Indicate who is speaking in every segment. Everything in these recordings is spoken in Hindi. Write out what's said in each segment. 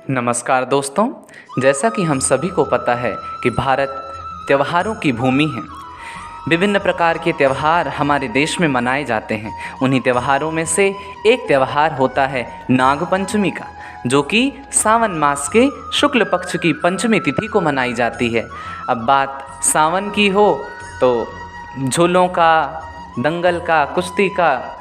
Speaker 1: नमस्कार दोस्तों। जैसा कि हम सभी को पता है कि भारत त्योहारों की भूमि है। विभिन्न प्रकार के त्यौहार हमारे देश में मनाए जाते हैं। उन्हीं त्योहारों में से एक त्यौहार होता है नागपंचमी का, जो कि सावन मास के शुक्ल पक्ष की पंचमी तिथि को मनाई जाती है। अब बात सावन की हो तो झूलों का, दंगल का, कुश्ती का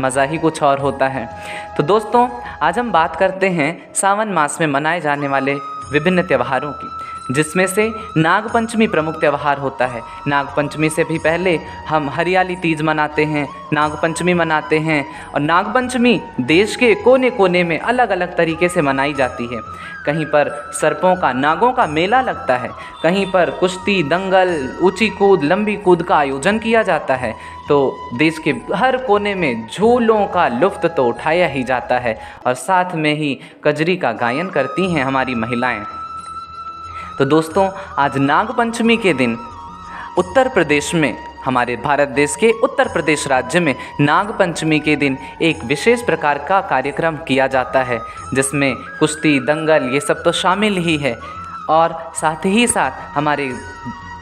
Speaker 1: मज़ा ही कुछ और होता है। तो दोस्तों, आज हम बात करते हैं सावन मास में मनाए जाने वाले विभिन्न त्योहारों की, जिसमें से नागपंचमी प्रमुख त्यौहार होता है। नागपंचमी से भी पहले हम हरियाली तीज मनाते हैं, नागपंचमी मनाते हैं। और नागपंचमी देश के कोने कोने में अलग अलग तरीके से मनाई जाती है। कहीं पर सर्पों का, नागों का मेला लगता है, कहीं पर कुश्ती, दंगल, ऊंची कूद, लंबी कूद का आयोजन किया जाता है। तो देश के हर कोने में झूलों का लुत्फ़ तो उठाया ही जाता है और साथ में ही कजरी का गायन करती हैं हमारी महिलाएं। तो दोस्तों, आज नागपंचमी के दिन उत्तर प्रदेश में, हमारे भारत देश के उत्तर प्रदेश राज्य में नागपंचमी के दिन एक विशेष प्रकार का कार्यक्रम किया जाता है, जिसमें कुश्ती, दंगल ये सब तो शामिल ही है। और साथ ही साथ हमारे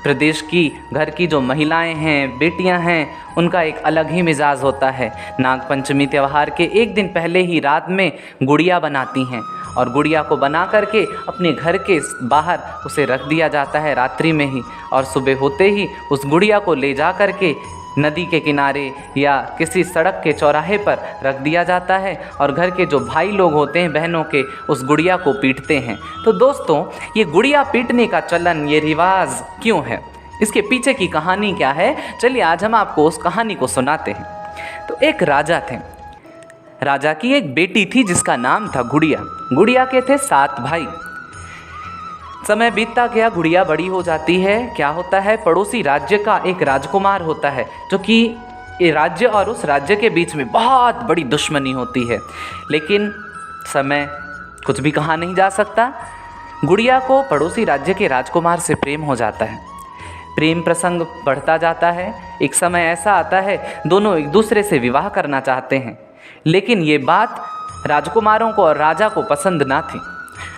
Speaker 1: प्रदेश की घर की जो महिलाएं हैं, बेटियां हैं, उनका एक अलग ही मिजाज होता है। नागपंचमी त्यौहार के एक दिन पहले ही रात में गुड़िया बनाती हैं और गुड़िया को बना करके अपने घर के बाहर उसे रख दिया जाता है रात्रि में ही। और सुबह होते ही उस गुड़िया को ले जा करके नदी के किनारे या किसी सड़क के चौराहे पर रख दिया जाता है और घर के जो भाई लोग होते हैं, बहनों के, उस गुड़िया को पीटते हैं। तो दोस्तों, ये गुड़िया पीटने का चलन, ये रिवाज क्यों है, इसके पीछे की कहानी क्या है, चलिए आज हम आपको उस कहानी को सुनाते हैं। तो एक राजा थे। राजा की एक बेटी थी जिसका नाम था गुड़िया। गुड़िया के थे 7 भाई। समय बीतता गया, गुड़िया बड़ी हो जाती है। क्या होता है, पड़ोसी राज्य का एक राजकुमार होता है, जो कि ये राज्य और उस राज्य के बीच में बहुत बड़ी दुश्मनी होती है। लेकिन समय कुछ भी कहा नहीं जा सकता। गुड़िया को पड़ोसी राज्य के राजकुमार से प्रेम हो जाता है। प्रेम प्रसंग बढ़ता जाता है। एक समय ऐसा आता है, दोनों एक दूसरे से विवाह करना चाहते हैं, लेकिन ये बात राजकुमारों को और राजा को पसंद ना थी।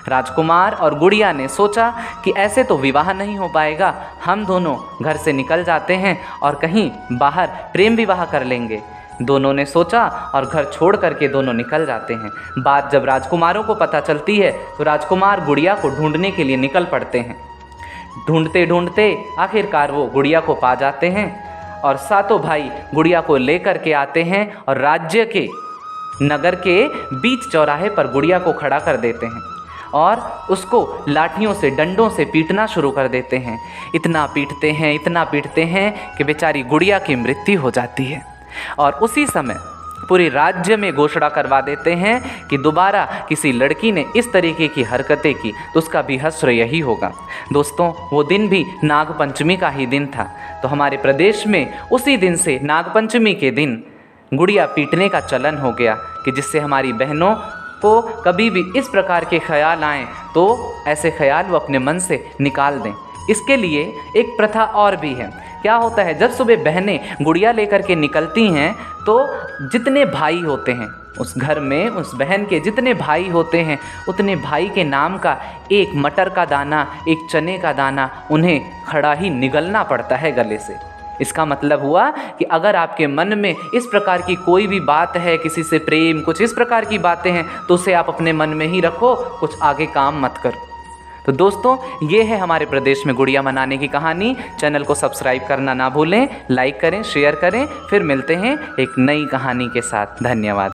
Speaker 1: राजकुमार और गुड़िया ने सोचा कि ऐसे तो विवाह नहीं हो पाएगा, हम दोनों घर से निकल जाते हैं और कहीं बाहर प्रेम विवाह कर लेंगे। दोनों ने सोचा और घर छोड़ करके दोनों निकल जाते हैं। बात जब राजकुमारों को पता चलती है तो राजकुमार गुड़िया को ढूंढने के लिए निकल पड़ते हैं। ढूंढते ढूंढते आखिरकार वो गुड़िया को पा जाते हैं और 7 भाई गुड़िया को लेकर के आते हैं और राज्य के, नगर के बीच चौराहे पर गुड़िया को खड़ा कर देते हैं और उसको लाठियों से, डंडों से पीटना शुरू कर देते हैं। इतना पीटते हैं कि बेचारी गुड़िया की मृत्यु हो जाती है। और उसी समय पूरे राज्य में घोषणा करवा देते हैं कि दोबारा किसी लड़की ने इस तरीके की हरकतें की तो उसका भी हश्र यही होगा। दोस्तों, वो दिन भी नागपंचमी का ही दिन था। तो हमारे प्रदेश में उसी दिन से नागपंचमी के दिन गुड़िया पीटने का चलन हो गया, कि जिससे हमारी बहनों को कभी भी इस प्रकार के ख्याल आएँ तो ऐसे ख्याल वो अपने मन से निकाल दें। इसके लिए एक प्रथा और भी है। क्या होता है, जब सुबह बहनें गुड़िया लेकर के निकलती हैं तो जितने भाई होते हैं उस घर में, उस बहन के जितने भाई होते हैं, उतने भाई के नाम का एक मटर का दाना, एक चने का दाना उन्हें खड़ा ही निगलना पड़ता है गले से। इसका मतलब हुआ कि अगर आपके मन में इस प्रकार की कोई भी बात है, किसी से प्रेम, कुछ इस प्रकार की बातें हैं, तो उसे आप अपने मन में ही रखो, कुछ आगे काम मत करो। तो दोस्तों, ये है हमारे प्रदेश में गुड़िया मनाने की कहानी। चैनल को सब्सक्राइब करना ना भूलें, लाइक करें, शेयर करें। फिर मिलते हैं एक नई कहानी के साथ। धन्यवाद।